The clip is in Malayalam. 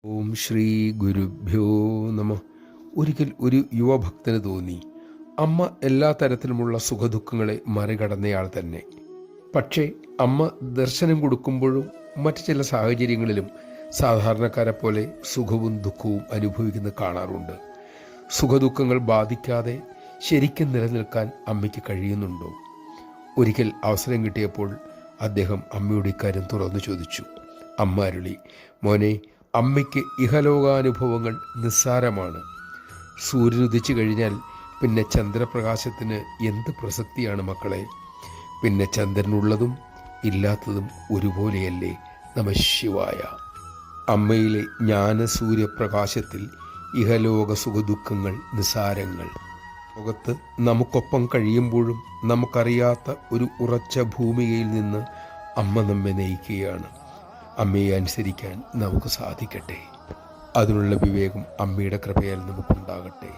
ഓം ശ്രീ ഗുരുഭ്യോ നമ. ഒരിക്കൽ ഒരു യുവഭക്തന് തോന്നി, അമ്മ എല്ലാ തരത്തിലുമുള്ള സുഖദുഃഖങ്ങളെ മറികടന്നയാൾ തന്നെ. പക്ഷേ അമ്മ ദർശനം കൊടുക്കുമ്പോഴും മറ്റു ചില സാഹചര്യങ്ങളിലും സാധാരണക്കാരെ പോലെ സുഖവും ദുഃഖവും അനുഭവിക്കുന്നത് കാണാറുണ്ട്. സുഖദുഃഖങ്ങൾ ബാധിക്കാതെ ശരിക്കും നിലനിൽക്കാൻ അമ്മയ്ക്ക് കഴിയുന്നുണ്ടോ? ഒരിക്കൽ അവസരം കിട്ടിയപ്പോൾ അദ്ദേഹം അമ്മയുടെ ഇക്കാര്യം തുറന്നു ചോദിച്ചു. അമ്മ അരുളി, മോനെ, അമ്മയ്ക്ക് ഇഹലോകാനുഭവങ്ങൾ നിസ്സാരമാണ്. സൂര്യൻ ഉദിച്ചു കഴിഞ്ഞാൽ പിന്നെ ചന്ദ്രപ്രകാശത്തിന് എന്ത് പ്രസക്തിയാണ് മക്കളെ? പിന്നെ ചന്ദ്രനുള്ളതും ഇല്ലാത്തതും ഒരുപോലെയല്ലേ? നമഃശിവായ. അമ്മയിലെ ജ്ഞാനസൂര്യപ്രകാശത്തിൽ ഇഹലോക സുഖദുഃഖങ്ങൾ നിസ്സാരങ്ങൾ. ലോകത്ത് നമുക്കൊപ്പം കഴിയുമ്പോഴും നമുക്കറിയാത്ത ഒരു ഉറച്ച ഭൂമികയിൽ നിന്ന് അമ്മ നമ്മെ നയിക്കുകയാണ്. അമ്മയെ അനുസരിക്കാൻ നമുക്ക് സാധിക്കട്ടെ. അതിനുള്ള വിവേകം അമ്മയുടെ കൃപയാൽ നമുക്കുണ്ടാകട്ടെ.